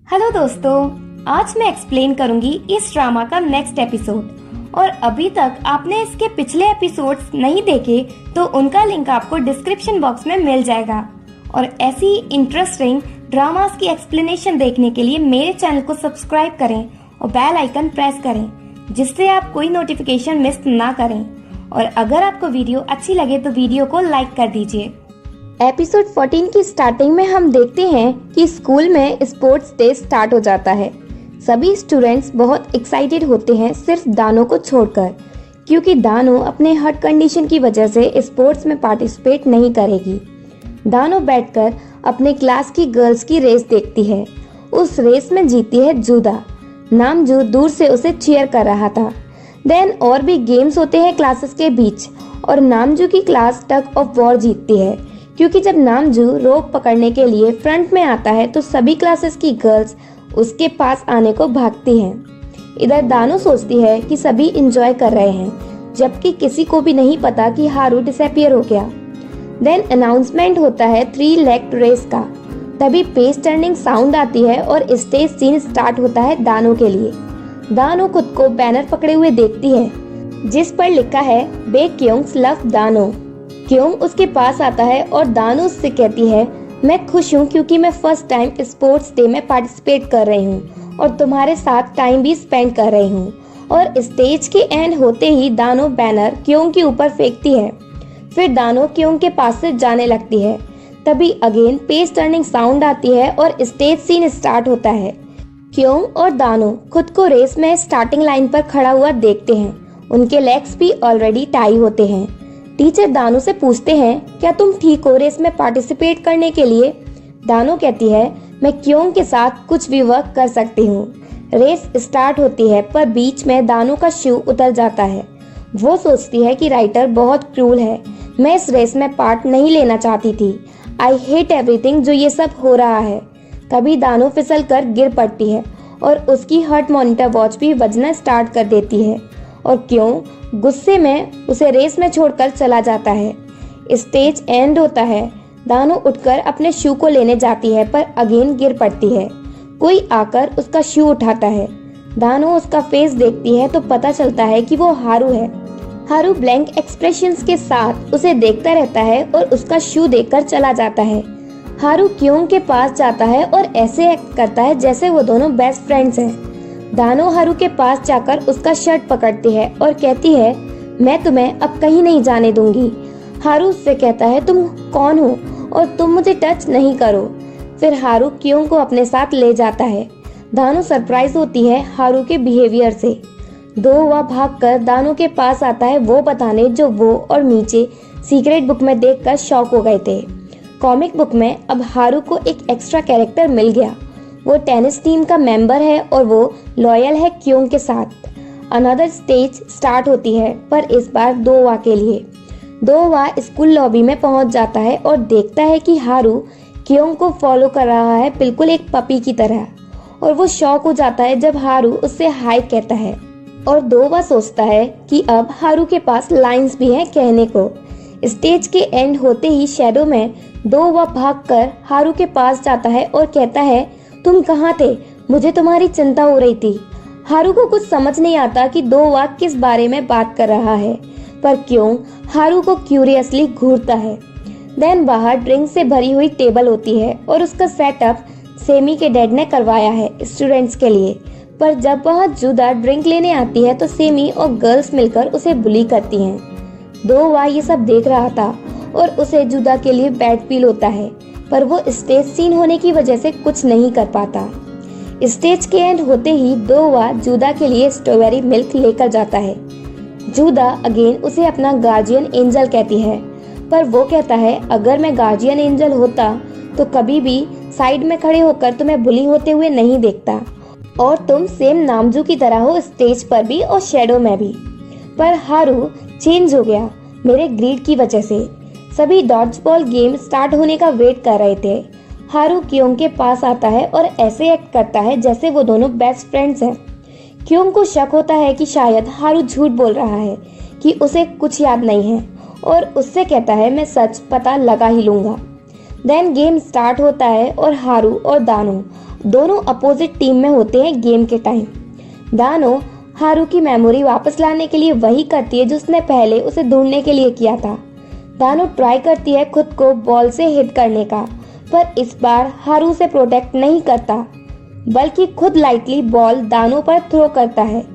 Hello दोस्तों, आज मैं एक्सप्लेन करूंगी इस ड्रामा का नेक्स्ट एपिसोड। और अभी तक आपने इसके पिछले एपिसोड्स नहीं देखे तो उनका लिंक आपको डिस्क्रिप्शन बॉक्स में मिल जाएगा। और ऐसी इंटरेस्टिंग ड्रामास की एक्सप्लेनेशन देखने के लिए मेरे चैनल को सब्सक्राइब करें और बेल आइकन प्रेस करें, जिससे आप कोई नोटिफिकेशन मिस ना करें। और अगर आपको वीडियो अच्छी लगे तो वीडियो को लाइक कर दीजिए। एपिसोड 14 की स्टार्टिंग में हम देखते हैं कि स्कूल में स्पोर्ट्स डे स्टार्ट हो जाता है। सभी स्टूडेंट्स बहुत एक्साइटेड होते हैं सिर्फ दानो को छोड़कर, क्योंकि दानो अपने हार्ट कंडीशन की वजह से स्पोर्ट्स में पार्टिसिपेट नहीं करेगी। दानो बैठकर अपने क्लास की गर्ल्स की रेस देखती है। उस रेस में जीती है जूदा। नामजू दूर से उसे चीयर कर रहा था। देन और भी गेम्स होते हैं क्लासेस के बीच और नामजू की क्लास टग ऑफ वॉर जीतती है, क्योंकि जब नामजू रोप पकड़ने के लिए फ्रंट में आता है तो सभी क्लासेस की गर्ल्स उसके पास आने को भागती हैं। इधर दानो सोचती है कि सभी एंजॉय कर रहे हैं, जबकि किसी को भी नहीं पता कि हारू डिसअपीयर हो गया। देन अनाउंसमेंट होता है 3 लेग रेस का। तभी पेज टर्निंग साउंड आती है और स्टेज सीन स्टार्ट होता है दानो के लिए। दानो खुद को बैनर पकड़े हुए देखती है, जिस पर लिखा है बेक्योंग्स लव दानो। क्योंग उसके पास आता है और दानो उससे कहती है, मैं खुश हूँ क्योंकि मैं फर्स्ट टाइम स्पोर्ट्स डे में पार्टिसिपेट कर रही हूँ और तुम्हारे साथ टाइम भी स्पेंड कर रही हूँ। और स्टेज के एंड होते ही दानो बैनर क्योंग के ऊपर फेंकती है। फिर दानो क्योंग के पास से जाने लगती है। तभी अगेन पेज टर्निंग साउंड आती है और स्टेज सीन स्टार्ट होता है। क्योंग और दानो खुद को रेस में स्टार्टिंग लाइन पर खड़ा हुआ देखते हैं। उनके लेग्स भी ऑलरेडी टाई होते हैं। टीचर दानो से पूछते हैं, क्या तुम ठीक हो रेस में पार्टिसिपेट करने के लिए? दानो कहती है, मैं क्योंग के साथ कुछ भी वर्क कर सकती हूँ। रेस स्टार्ट होती है पर बीच में दानो का शू उतर जाता है। वो सोचती है कि राइटर बहुत क्रूल है। मैं इस रेस में पार्ट नहीं लेना चाहती थी। आई हेट एवरीथिंग जो ये सब हो रहा है। तभी दानो फिसल कर गिर पड़ती है और उसकी हार्ट मॉनिटर वॉच भी बजना स्टार्ट कर देती है। और क्यों गुस्से में उसे रेस में छोड़कर चला जाता है। स्टेज एंड होता है। दानो उठकर अपने शू को लेने जाती है पर अगेन गिर पड़ती है। कोई आकर उसका शू उठाता है। दानो उसका फेस देखती है तो पता चलता है कि वो हारू है। हारू ब्लैंक एक्सप्रेशंस के साथ उसे देखता रहता है और उसका शू देखकर चला जाता है। हारू क्योंग के पास जाता है और ऐसे एक्ट करता है जैसे वो दोनों बेस्ट फ्रेंड्स हैं। दानो हारू के पास जाकर उसका शर्ट पकड़ती है और कहती है, मैं तुम्हें अब कहीं नहीं जाने दूंगी। हारू उससे कहता है, तुम कौन हो और तुम मुझे टच नहीं करो। फिर हारू क्योंग को अपने साथ ले जाता है। दानो सरप्राइज होती है हारू के बिहेवियर से। वह भागकर दानो के पास आता है वो बताने जो वो और मीचे सीक्रेट बुक में देखकर शॉक हो गए थे। कॉमिक बुक में अब हारू को एक एक्स्ट्रा कैरेक्टर मिल गया। वो टेनिस टीम का मेंबर है और वो लॉयल है क्योंग के साथ। अनदर स्टेज स्टार्ट होती है पर इस बार दोवा के लिए। दोवा स्कूल लॉबी में पहुंच जाता है और देखता है कि हारू क्योंग को फॉलो कर रहा है, बिल्कुल एक पपी की तरह। और वो शॉक हो जाता है जब हारू उससे हाय कहता है। और दोवा सोचता है कि अब हारू के पास लाइंस भी हैं कहने को। स्टेज के एंड होते ही शैडो में दोवा भागकर हारू के पास जाता है और कहता है, तुम कहाँ थे? मुझे तुम्हारी चिंता हो रही थी। हारू को कुछ समझ नहीं आता कि दोवा किस बारे में बात कर रहा है, पर क्यों हारू को क्यूरियसली घूरता है। देन बाहर ड्रिंक से भरी हुई टेबल होती है और उसका सेटअप सेमी के डैड ने करवाया है स्टूडेंट्स के लिए। पर जब वहाँ जूदा ड्रिंक लेने आती है तो सेमी और गर्ल्स मिलकर उसे बुली करती हैं। दोवा ये सब देख रहा था और उसे जूदा के लिए बैड फील होता है, पर वो स्टेज सीन होने की वजह से कुछ नहीं कर पाता। स्टेज के एंड होते ही दोवा जूदा के लिए स्ट्रॉबेरी मिल्क लेकर जाता है। जूदा अगेन उसे अपना गार्जियन एंजल कहती है, पर वो कहता है, अगर मैं गार्जियन एंजल होता तो कभी भी साइड में खड़े होकर तुम्हें बुली होते हुए नहीं देखता और तुम सेम नामजू की तरह हो स्टेज पर भी और शैडो में भी। पर हारू चेंज हो गया मेरे ग्रीड की वजह से। सभी डॉड्ज बॉल गेम स्टार्ट होने का वेट कर रहे थे। हारू क्योंग के पास आता है और ऐसे एक्ट करता है जैसे वो दोनों बेस्ट फ्रेंड्स हैं। क्योंग को शक होता है कि शायद हारू झूठ बोल रहा है कि उसे कुछ याद नहीं है और उससे कहता है, मैं सच पता लगा ही लूंगा। देन गेम स्टार्ट होता है और हारू और दानो दोनों अपोजिट टीम में होते हैं गेम के टाइम। दानो हारू की मेमोरी वापस लाने के लिए वही करती है जो उसने पहले उसे ढूंढने के लिए किया था। दानो ट्राई करती है खुद को बॉल से हिट करने का, पर इस बार हारू से प्रोटेक्ट नहीं करता बल्कि खुद लाइटली बॉल दानो पर थ्रो करता है।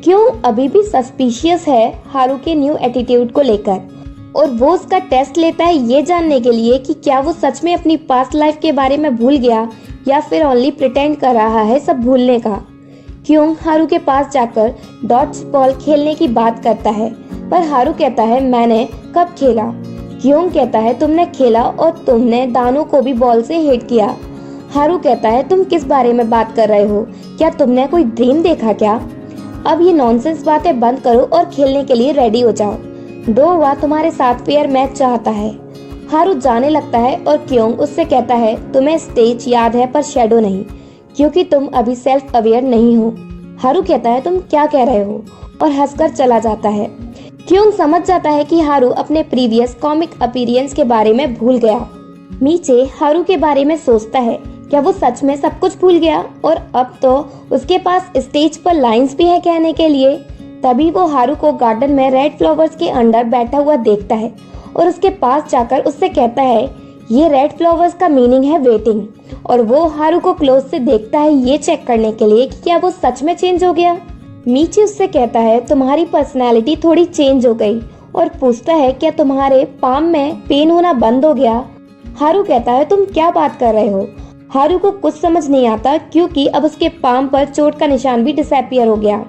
क्यों अभी भी सस्पिशियस है हारू के न्यू एटीट्यूड को लेकर और वो उसका टेस्ट लेता है ये जानने के लिए कि क्या वो सच में अपनी पास्ट लाइफ के बारे में भूल गया या फिर ओनली प्रिटेंड कर रहा है सब भूलने का। क्यों हारू के पास जाकर डॉज बॉल खेलने की बात करता है, पर हारू कहता है मैंने कब खेला। क्यों कहता है तुमने खेला और तुमने दानो को भी बॉल से हिट किया। हारू कहता है तुम किस बारे में बात कर रहे हो, क्या तुमने कोई ड्रीम देखा क्या? अब ये नॉनसेंस बातें बंद करो और खेलने के लिए रेडी हो जाओ। डोवा तुम्हारे साथ फेयर मैच चाहता है। हारू जाने लगता है और क्योंग उससे कहता है तुम्हें स्टेज याद है पर शैडो नहीं, क्योंकि तुम अभी सेल्फ अवेयर नहीं हो। हारू कहता है तुम क्या कह रहे हो और हंसकर चला जाता है। क्योंग समझ जाता है कि हारू अपने प्रीवियस कॉमिक अपीयरेंस के बारे में भूल गया। मीचे हारू के बारे में सोचता है क्या वो सच में सब कुछ भूल गया और अब तो उसके पास स्टेज पर लाइंस भी है कहने के लिए। तभी वो हारू को गार्डन में रेड फ्लावर्स के अंडर बैठा हुआ देखता है और उसके पास जाकर उससे कहता है ये रेड फ्लावर्स का मीनिंग है वेटिंग, और वो हारू को क्लोज से देखता है ये चेक करने के लिए कि क्या वो सच में चेंज हो गया। मीची उससे कहता है तुम्हारी पर्सनालिटी थोड़ी चेंज हो गई और पूछता है क्या तुम्हारे पाम में पेन होना बंद हो गया। हारू कहता है तुम क्या बात कर रहे हो। हारू को कुछ समझ नहीं आता क्योंकि अब उसके पाम पर चोट का निशान भी डिसअपीयर हो गया।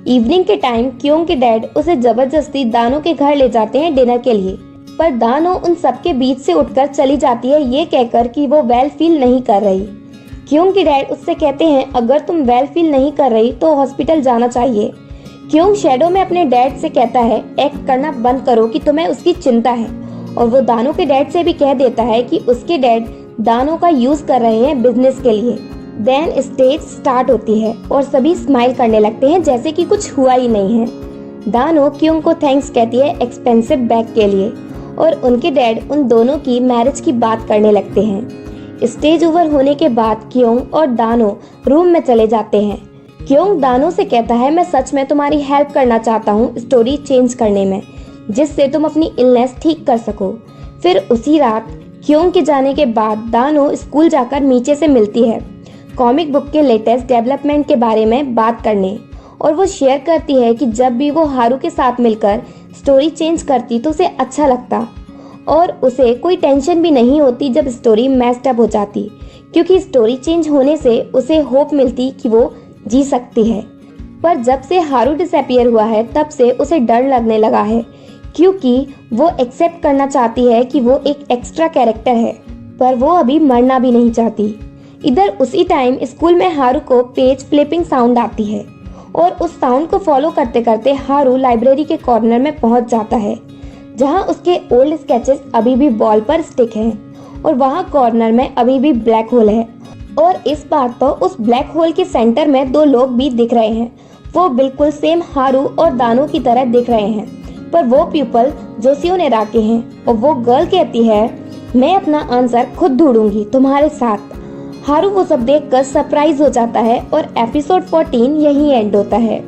इवनिंग के टाइम क्योंग के डैड उसे जबरदस्ती दानो के घर ले जाते हैं डिनर के लिए, पर दानो उन सबके बीच से उठकर चली जाती है ये कहकर कि वो वेल फील नहीं कर रही। क्योंग के डैड उससे कहते हैं अगर तुम वेल फील नहीं कर रही तो हॉस्पिटल जाना चाहिए। क्योंग शैडो में अपने डैड से कहता है एक्ट करना बंद करो कि तुम्हें उसकी चिंता है, और वो दानो के डैड से भी कह देता है कि उसके डैड दानो का यूज कर रहे हैं बिजनेस के लिए। देन स्टेज स्टार्ट होती है और सभी स्माइल करने लगते हैं जैसे कि कुछ हुआ ही नहीं है। दानो क्योंग को थैंक्स कहती है एक्सपेंसिव बैग के लिए और उनके डैड उन दोनों की मैरिज की बात करने लगते हैं। स्टेज ओवर होने के बाद क्योंग और दानो रूम में चले जाते हैं। क्योंग दानो से कहता है मैं सच में तुम्हारी हेल्प करना चाहता हूँ स्टोरी चेंज करने में, जिससे तुम अपनी इलनेस ठीक कर सको। फिर उसी रात क्योंग के जाने के बाद दानो स्कूल जाकर मीचे से मिलती है कॉमिक बुक के लेटेस्ट डेवलपमेंट के बारे में बात करने, और वो शेयर करती है कि जब भी वो हारू के साथ मिलकर स्टोरी चेंज करती तो उसे अच्छा लगता और उसे कोई टेंशन भी नहीं होती जब स्टोरी मैस्ड अप हो जाती, क्योंकि स्टोरी चेंज होने से उसे होप मिलती कि वो जी सकती है। पर जब से हारू डिसअपीयर हुआ है तब से उसे डर लगने लगा है, क्योंकि वो एक्सेप्ट करना चाहती है कि वो एक एक्स्ट्रा कैरेक्टर है, पर वो अभी मरना भी नहीं चाहती। इधर उसी टाइम स्कूल में हारू को पेज फ्लिपिंग साउंड आती है और उस साउंड को फॉलो करते करते हारू लाइब्रेरी के कॉर्नर में पहुंच जाता है, जहां उसके ओल्ड स्केचेस अभी भी वॉल पर स्टिक हैं और वहां कॉर्नर में अभी भी ब्लैक होल है। और इस बार तो उस ब्लैक होल के सेंटर में दो लोग भी दिख रहे हैं। वो बिल्कुल सेम हारू और दानो की तरह दिख रहे हैं, पर वो पीपल जोशियो नेरा के हैं और वो गर्ल कहती है मैं अपना आंसर खुद ढूंढूंगी तुम्हारे साथ। हारू वो सब देखकर सरप्राइज हो जाता है और एपिसोड 14 यहीं एंड होता है।